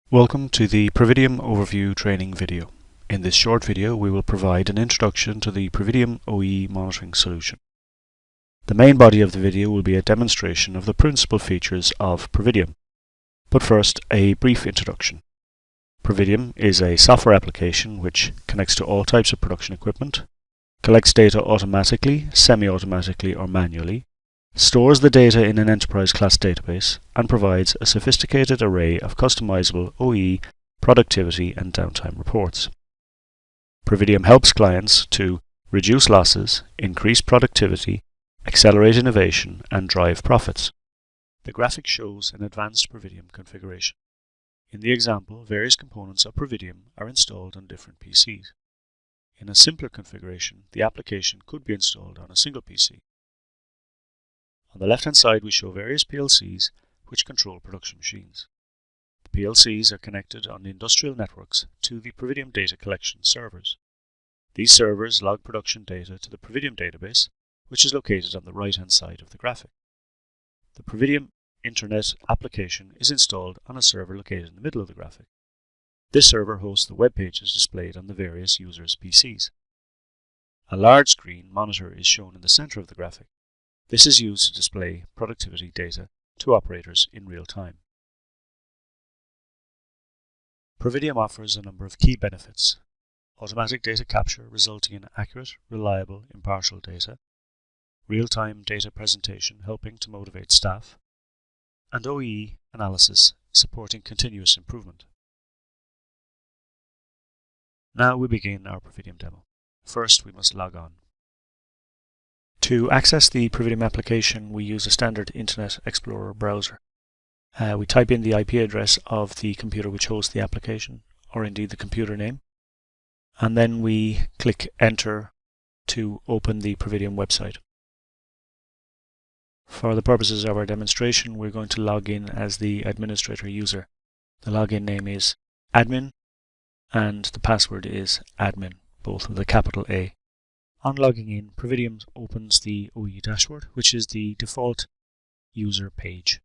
Welcome to the Provideam overview training video. In this short video we will provide an introduction to the Provideam OEE Monitoring Solution. The main body of the video will be a demonstration of the principal features of Provideam. But first, a brief introduction. Provideam is a software application which connects to all types of production equipment, collects data automatically, semi-automatically or manually, stores the data in an enterprise-class database, and provides a sophisticated array of customizable OEE, productivity and downtime reports. Provideam helps clients to reduce losses, increase productivity, accelerate innovation and drive profits. The graphic shows an advanced Provideam configuration. In the example, various components of Provideam are installed on different PCs. In a simpler configuration, the application could be installed on a single PC. On the left-hand side we show various PLCs which control production machines. The PLCs are connected on industrial networks to the Provideam data collection servers. These servers log production data to the Provideam database, which is located on the right-hand side of the graphic. The Provideam Internet application is installed on a server located in the middle of the graphic. This server hosts the web pages displayed on the various users' PCs. A large screen monitor is shown in the center of the graphic. This is used to display productivity data to operators in real time. Provideam offers a number of key benefits: automatic data capture resulting in accurate, reliable, impartial data, real-time data presentation helping to motivate staff, and OEE analysis supporting continuous improvement. Now we begin our Provideam demo. First, we must log on. To access the Provideam application, we use a standard Internet Explorer browser. We type in the IP address of the computer which hosts the application, or indeed the computer name, and then we click Enter to open the Provideam website. For the purposes of our demonstration, we're going to log in as the administrator user. The login name is admin and the password is admin, both with a capital A. On logging in, Provideam opens the OEE Dashboard, which is the default user page.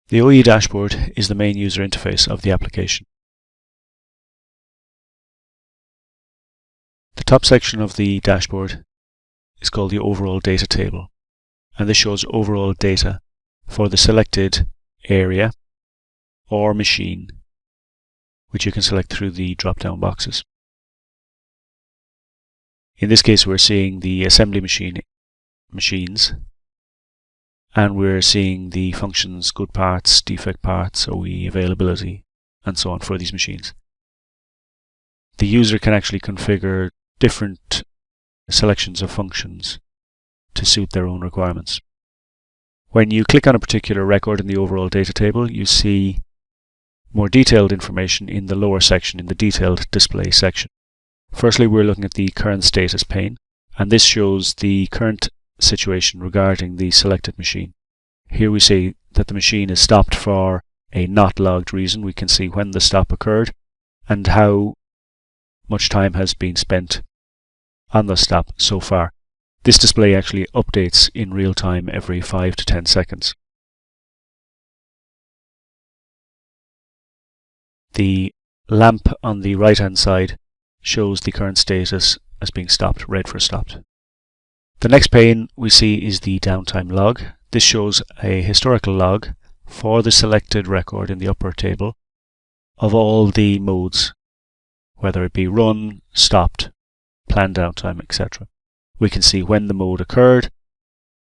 The OEE Dashboard is the main user interface of the application. The top section of the dashboard is called the Overall Data Table, and this shows overall data for the selected area or machine, which you can select through the drop-down boxes. In this case we're seeing the assembly machines, and we're seeing the functions good parts, defect parts, OEE availability, and so on for these machines. The user can actually configure different selections of functions to suit their own requirements. When you click on a particular record in the overall data table, you see more detailed information in the lower section, in the detailed display section. Firstly, we're looking at the current status pane, and this shows the current situation regarding the selected machine. Here we see that the machine is stopped for a not logged reason. We can see when the stop occurred and how much time has been spent on the stop so far. This display actually updates in real time every 5 to 10 seconds. The lamp on the right-hand side shows the current status as being stopped, red for stopped. The next pane we see is the downtime log. This shows a historical log for the selected record in the upper table of all the modes, whether it be run, stopped, planned downtime, etc. We can see when the mode occurred,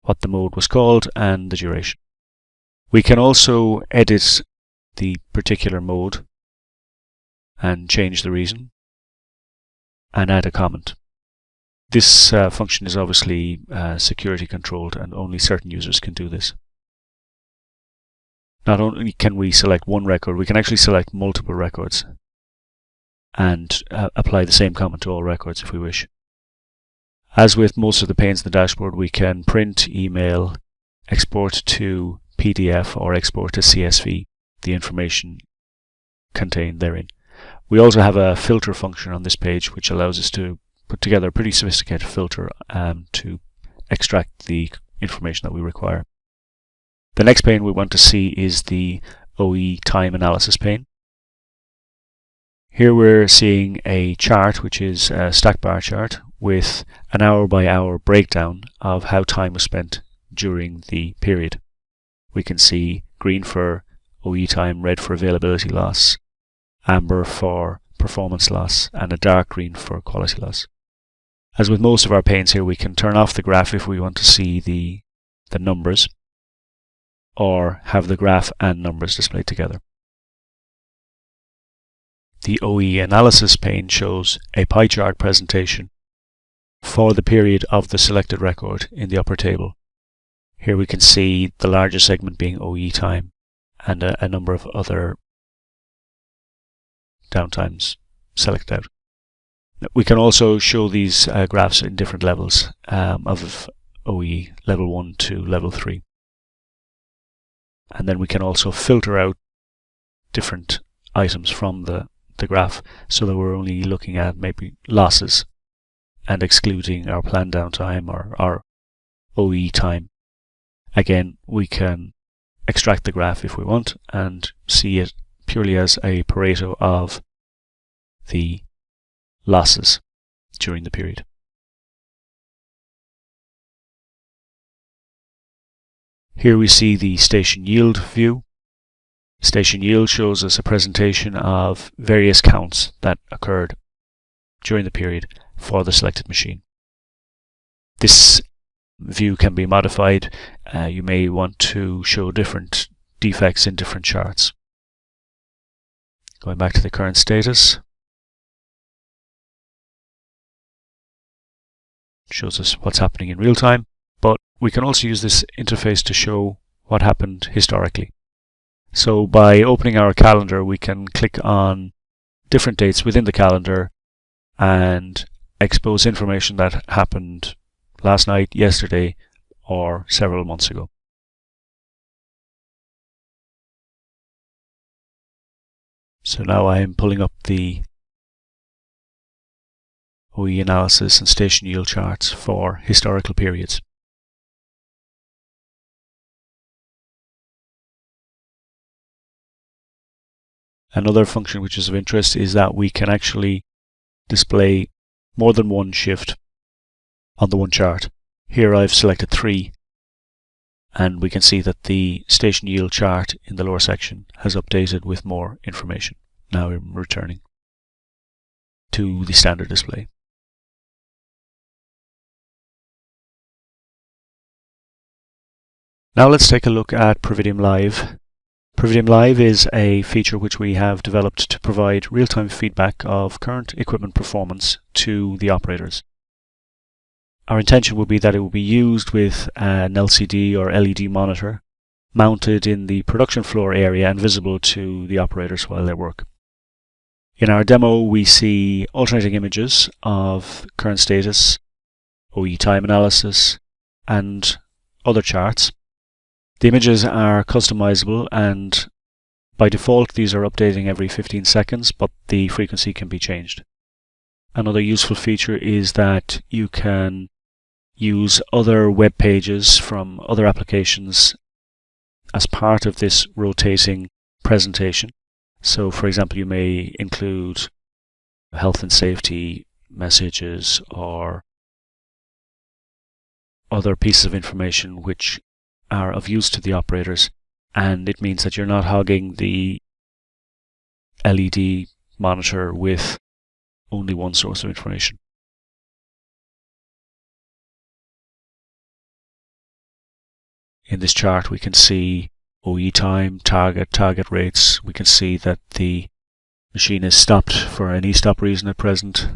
what the mode was called, and the duration. We can also edit the particular mode and change the reason and add a comment. This function is obviously security controlled and only certain users can do this. Not only can we select one record, we can actually select multiple records and apply the same comment to all records if we wish. As with most of the panes in the dashboard, we can print, email, export to PDF or export to CSV the information contained therein. We also have a filter function on this page which allows us to put together a pretty sophisticated filter to extract the information that we require. The next pane we want to see is the OEE time analysis pane. Here we're seeing a chart, which is a stack bar chart with an hour by hour breakdown of how time was spent during the period. We can see green for OEE time, red for availability loss, amber for performance loss, and a dark green for quality loss. As with most of our panes here, we can turn off the graph if we want to see the numbers, or have the graph and numbers displayed together. The OEE analysis pane shows a pie chart presentation for the period of the selected record in the upper table. Here we can see the largest segment being OEE time and a number of other downtimes selected out. We can also show these graphs in different levels of OEE, level 1 to level 3. And then we can also filter out different items from the graph so that we're only looking at maybe losses and excluding our planned downtime or our OEE time. Again, we can extract the graph if we want and see it purely as a Pareto of the losses during the period. Here we see the station yield view. Station yield shows us a presentation of various counts that occurred during the period for the selected machine. This view can be modified. You may want to show different defects in different charts. Going back to the current status, shows us what's happening in real time, but we can also use this interface to show what happened historically. So by opening our calendar, we can click on different dates within the calendar and expose information that happened last night, yesterday, or several months ago. So now I am pulling up the OEE analysis and station yield charts for historical periods. Another function which is of interest is that we can actually display more than one shift on the one chart. Here I've selected 3, and we can see that the station yield chart in the lower section has updated with more information. Now I'm returning to the standard display. Now let's take a look at Provideam Live. Provideam Live is a feature which we have developed to provide real-time feedback of current equipment performance to the operators. Our intention will be that it will be used with an LCD or LED monitor mounted in the production floor area and visible to the operators while they work. In our demo, we see alternating images of current status, OEE time analysis, and other charts. The images are customizable, and by default these are updating every 15 seconds, but the frequency can be changed. Another useful feature is that you can use other web pages from other applications as part of this rotating presentation. So for example, you may include health and safety messages or other pieces of information which are of use to the operators, and it means that you're not hogging the LED monitor with only one source of information. In this chart we can see OEE time, target rates. We can see that the machine is stopped for an e-stop reason at present.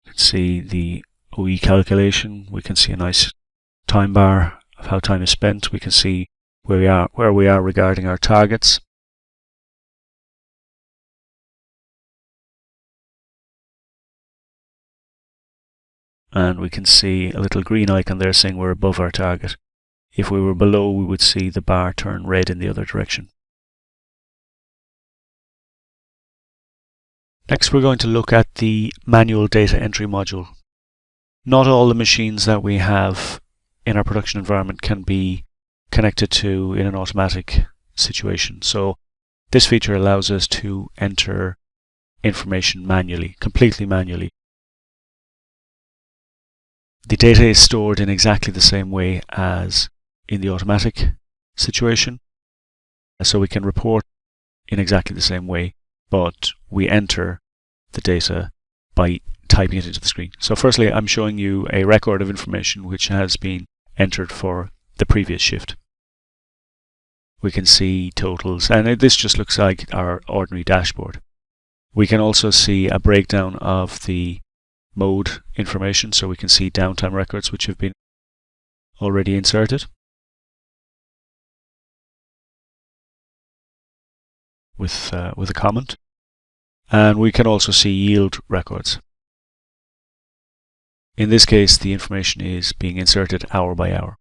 We can see the OEE calculation. We can see a nice time bar of how time is spent. We can see where we are regarding our targets. And we can see a little green icon there saying we're above our target. If we were below, we would see the bar turn red in the other direction. Next, we're going to look at the manual data entry module. Not all the machines that we have in our production environment can be connected to in an automatic situation. So this feature allows us to enter information manually, completely manually. The data is stored in exactly the same way as in the automatic situation, so we can report in exactly the same way, but we enter the data by typing it into the screen. So firstly, I'm showing you a record of information which has been entered for the previous shift. We can see totals, and this just looks like our ordinary dashboard. We can also see a breakdown of the mode information, so we can see downtime records which have been already inserted with a comment, and we can also see yield records. In this case, the information is being inserted hour by hour.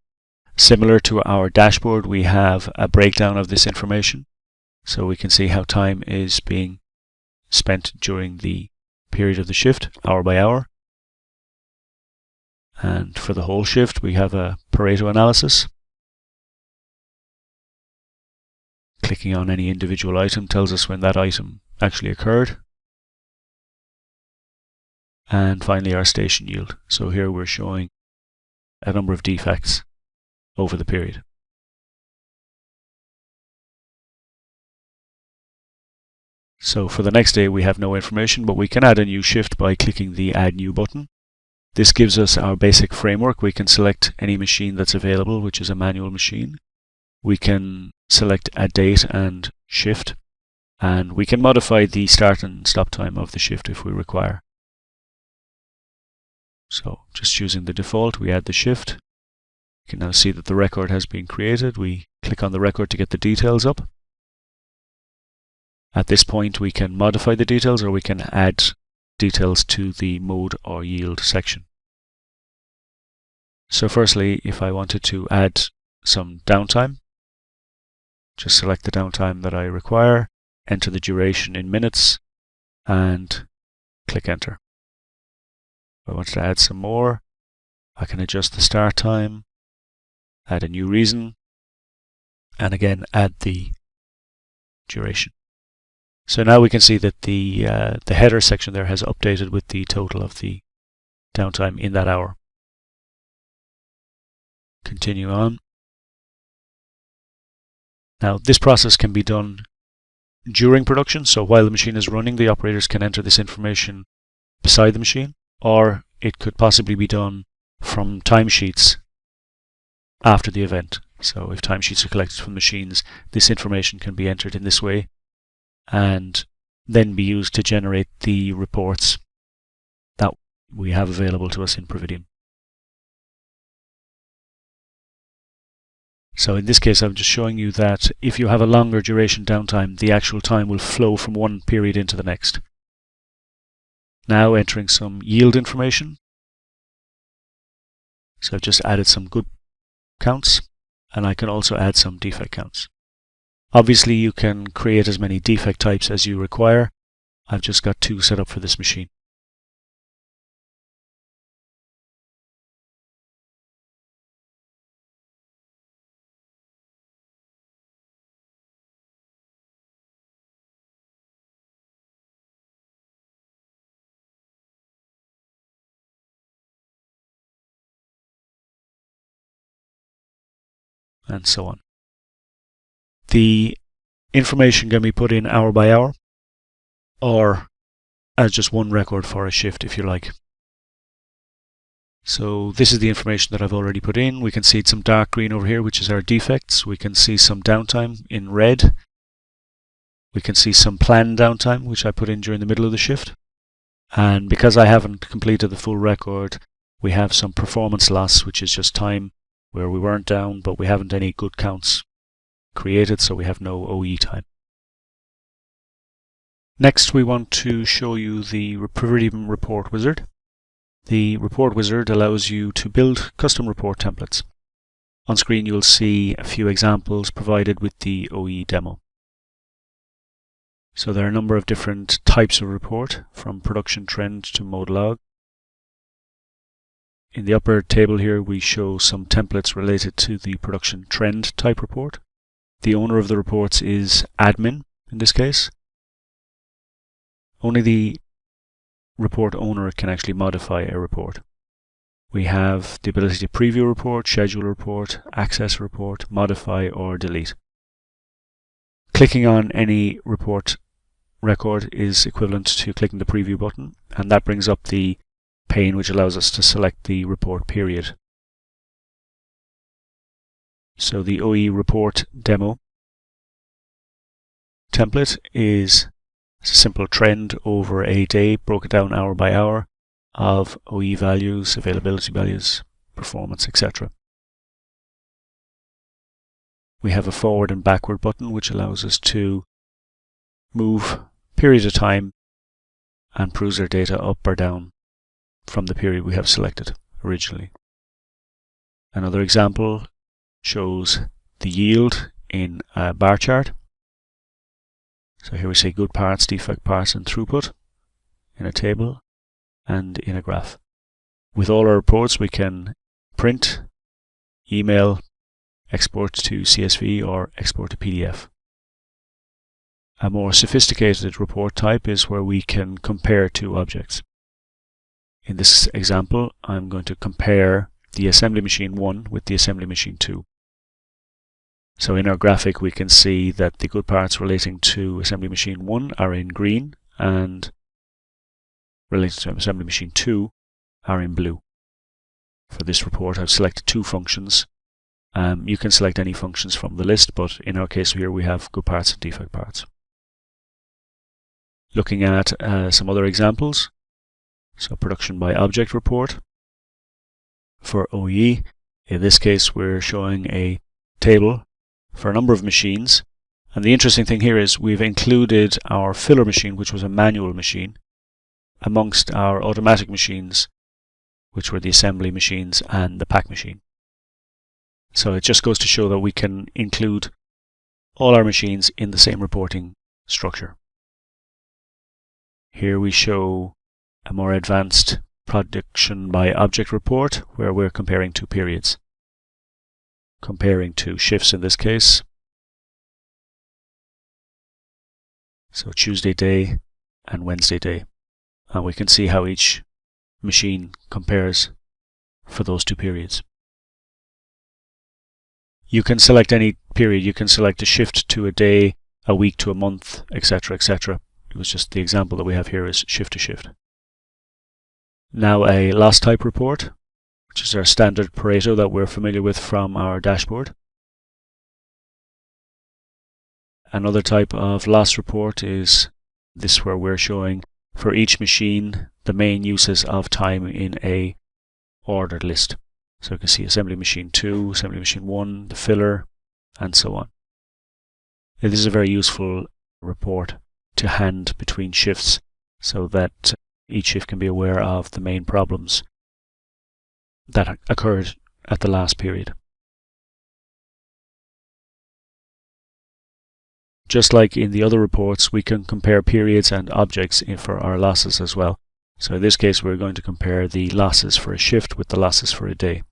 Similar to our dashboard, we have a breakdown of this information, so we can see how time is being spent during the period of the shift, hour by hour. And for the whole shift, we have a Pareto analysis. Clicking on any individual item tells us when that item actually occurred. And finally, our station yield. So here we're showing a number of defects over the period. So for the next day, we have no information, but we can add a new shift by clicking the Add New button. This gives us our basic framework. We can select any machine that's available, which is a manual machine. We can select a date and shift, and we can modify the start and stop time of the shift if we require. So just choosing the default, we add the shift. You can now see that the record has been created. We click on the record to get the details up. At this point, we can modify the details, or we can add details to the mode or yield section. So firstly, if I wanted to add some downtime, just select the downtime that I require, enter the duration in minutes, and click enter. If I wanted to add some more, I can adjust the start time, add a new reason, and again add the duration. So now we can see that the header section there has updated with the total of the downtime in that hour. Continue on. Now this process can be done during production, so while the machine is running, the operators can enter this information beside the machine, or it could possibly be done from timesheets after the event. So if timesheets are collected from machines, this information can be entered in this way and then be used to generate the reports that we have available to us in Provideam. So in this case, I'm just showing you that if you have a longer duration downtime, the actual time will flow from one period into the next. Now entering some yield information. So I've just added some good counts, and I can also add some defect counts. Obviously, you can create as many defect types as you require. I've just got 2 set up for this machine. And so on. The information can be put in hour by hour, or as just one record for a shift if you like. So this is the information that I've already put in. We can see some dark green over here, which is our defects. We can see some downtime in red. We can see some planned downtime, which I put in during the middle of the shift. And because I haven't completed the full record, we have some performance loss, which is just time where we weren't down, but we haven't any good counts created, so we have no OEE time. Next, we want to show you the Provideam report wizard. The report wizard allows you to build custom report templates. On screen, you'll see a few examples provided with the OEE demo. So there are a number of different types of report, from production trend to mode log. In the upper table here we show some templates related to the production trend type report. The owner of the reports is admin in this case. Only the report owner can actually modify a report. We have the ability to preview a report, schedule a report, access a report, modify or delete. Clicking on any report record is equivalent to clicking the preview button, and that brings up the pane which allows us to select the report period. So the OEE report demo template is a simple trend over a day, broken down hour by hour, of OEE values, availability values, performance, etc. We have a forward and backward button which allows us to move periods of time and peruse our data up or down from the period we have selected originally. Another example shows the yield in a bar chart. So here we see good parts, defect parts and throughput in a table and in a graph. With all our reports we can print, email, export to CSV or export to PDF. A more sophisticated report type is where we can compare two objects. In this example, I'm going to compare the assembly machine 1 with the assembly machine 2. So in our graphic we can see that the good parts relating to assembly machine 1 are in green and related to assembly machine 2 are in blue. For this report I've selected two functions. You can select any functions from the list, but in our case here we have good parts and defect parts. Looking at some other examples, so production by object report for OEE. In this case we're showing a table for a number of machines, and the interesting thing here is we've included our filler machine, which was a manual machine, amongst our automatic machines, which were the assembly machines and the pack machine. So it just goes to show that we can include all our machines in the same reporting structure. Here we show a more advanced production by object report where we're comparing two periods. Comparing two shifts in this case. So Tuesday day and Wednesday day. And we can see how each machine compares for those two periods. You can select any period. You can select a shift to a day, a week to a month, etc., etc. It was just the example that we have here is shift to shift. Now a loss type report, which is our standard Pareto that we're familiar with from our dashboard. Another type of loss report is this, where we're showing for each machine the main uses of time in a ordered list. So you can see assembly machine 2, assembly machine 1, the filler, and so on. Now, this is a very useful report to hand between shifts so that each shift can be aware of the main problems that occurred at the last period. Just like in the other reports, we can compare periods and objects for our losses as well. So in this case we're going to compare the losses for a shift with the losses for a day.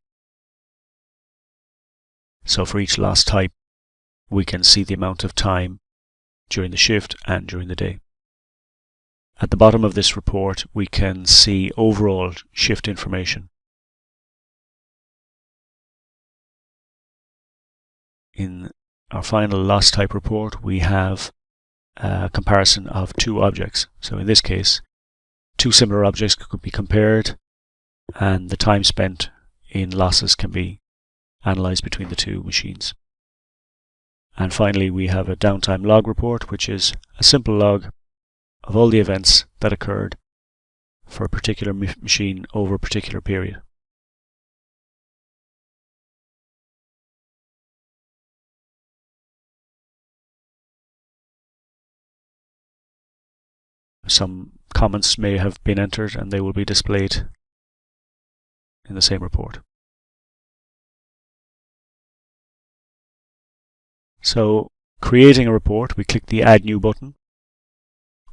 So for each loss type we can see the amount of time during the shift and during the day. At the bottom of this report we can see overall shift information. In our final loss type report we have a comparison of two objects. So in this case two similar objects could be compared and the time spent in losses can be analysed between the two machines. And finally we have a downtime log report, which is a simple log of all the events that occurred for a particular machine over a particular period. Some comments may have been entered and they will be displayed in the same report. So, creating a report, we click the Add New button.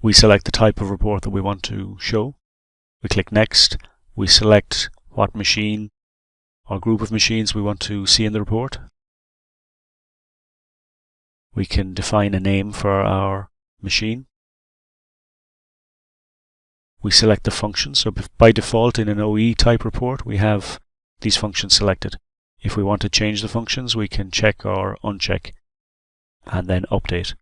We select the type of report that we want to show. We click Next. We select what machine or group of machines we want to see in the report. We can define a name for our machine. We select the function, so by default in an OEE type report we have these functions selected. If we want to change the functions, we can check or uncheck and then update.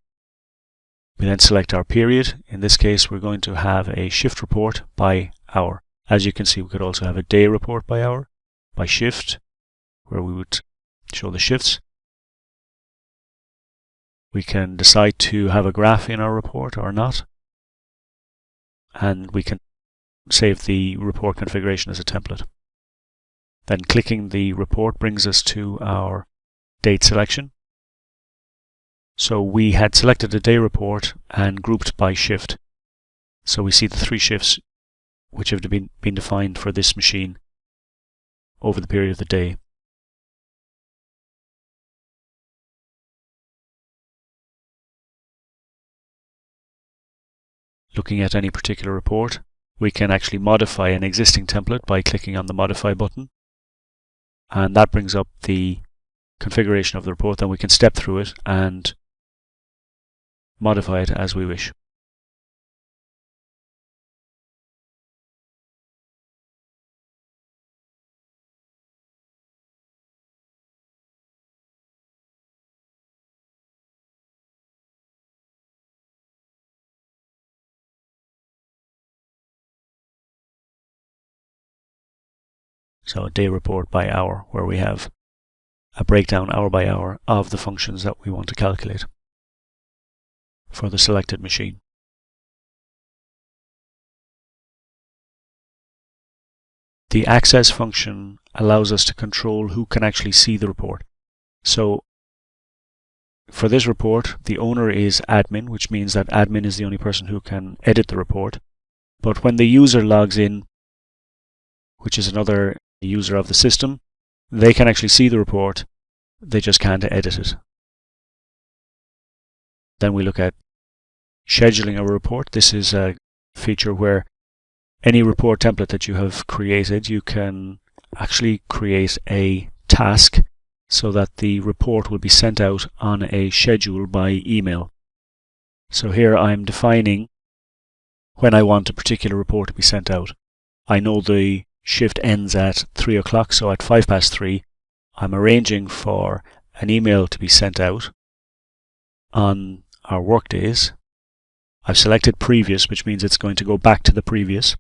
We then select our period. In this case we're going to have a shift report by hour. As you can see, we could also have a day report by hour, by shift, where we would show the shifts. We can decide to have a graph in our report or not, and we can save the report configuration as a template. Then clicking the report brings us to our date selection. So we had selected a day report and grouped by shift. So we see the 3 shifts which have been defined for this machine over the period of the day. Looking at any particular report, we can actually modify an existing template by clicking on the Modify button, and that brings up the configuration of the report. Then we can step through it and modify it as we wish. So a day report by hour, where we have a breakdown hour by hour of the functions that we want to calculate for the selected machine. The access function allows us to control who can actually see the report. So for this report, the owner is admin, which means that admin is the only person who can edit the report. But when the user logs in, which is another user of the system, they can actually see the report, they just can't edit it. Then we look at scheduling a report. This is a feature where any report template that you have created, you can actually create a task so that the report will be sent out on a schedule by email. So here I'm defining when I want a particular report to be sent out. I know the shift ends at 3 o'clock, so at 3:05 I'm arranging for an email to be sent out on our work days. I've selected previous, which means it's going to go back to the previous.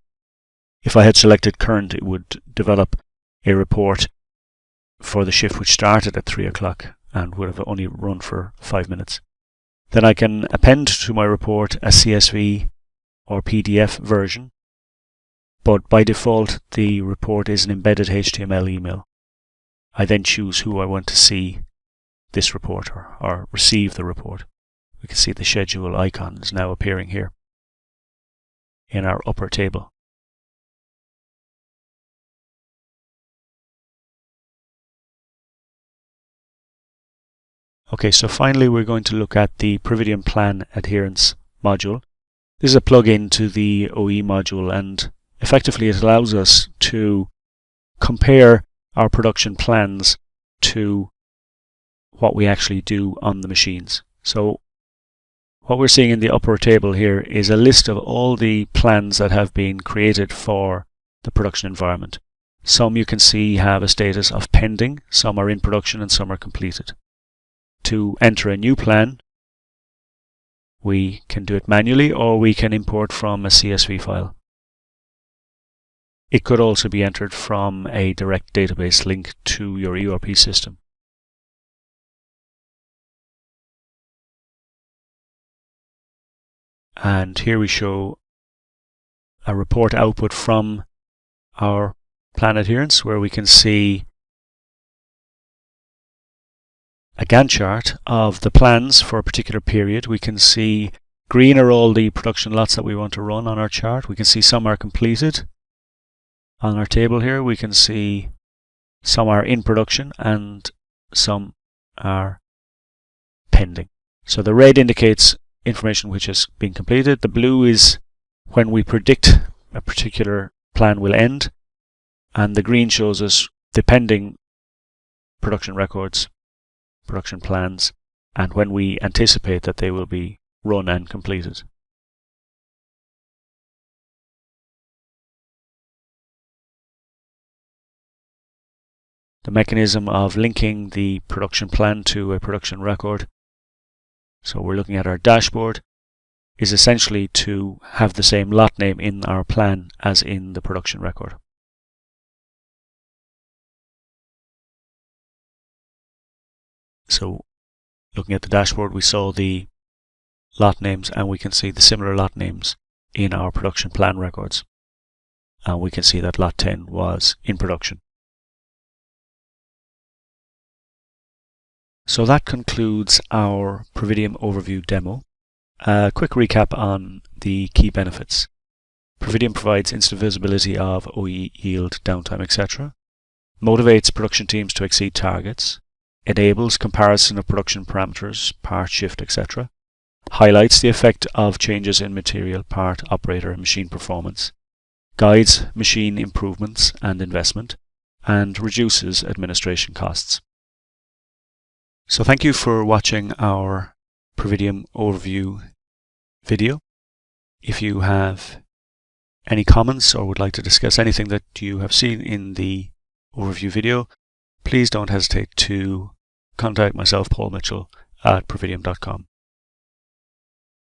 If I had selected current, it would develop a report for the shift which started at 3 o'clock and would have only run for 5 minutes. Then I can append to my report a CSV or PDF version, but by default the report is an embedded HTML email. I then choose who I want to see this report or receive the report. We can see the schedule icon is now appearing here in our upper table. Okay, so finally we're going to look at the Provideam Plan Adherence module. This is a plug-in to the OEE module, and effectively it allows us to compare our production plans to what we actually do on the machines. So what we're seeing in the upper table here is a list of all the plans that have been created for the production environment. Some you can see have a status of pending, some are in production and some are completed. To enter a new plan, we can do it manually or we can import from a CSV file. It could also be entered from a direct database link to your ERP system. And here we show a report output from our plan adherence, where we can see a Gantt chart of the plans for a particular period. We can see green are all the production lots that we want to run on our chart. We can see some are completed. On our table here we can see some are in production and some are pending. So the red indicates information which has been completed. The blue is when we predict a particular plan will end, and the green shows us the pending production records, production plans, and when we anticipate that they will be run and completed. The mechanism of linking the production plan to a production record, so we're looking at our dashboard, is essentially to have the same lot name in our plan as in the production record. So looking at the dashboard, we saw the lot names, and we can see the similar lot names in our production plan records. And we can see that lot 10 was in production. So that concludes our Provideam overview demo. A quick recap on the key benefits. Provideam provides instant visibility of OEE yield, downtime, etc. Motivates production teams to exceed targets. Enables comparison of production parameters, part, shift, etc. Highlights the effect of changes in material, part, operator, and machine performance. Guides machine improvements and investment. And reduces administration costs. So thank you for watching our Provideam overview video. If you have any comments or would like to discuss anything that you have seen in the overview video, please don't hesitate to contact myself, Paul Mitchell, at provideam.com.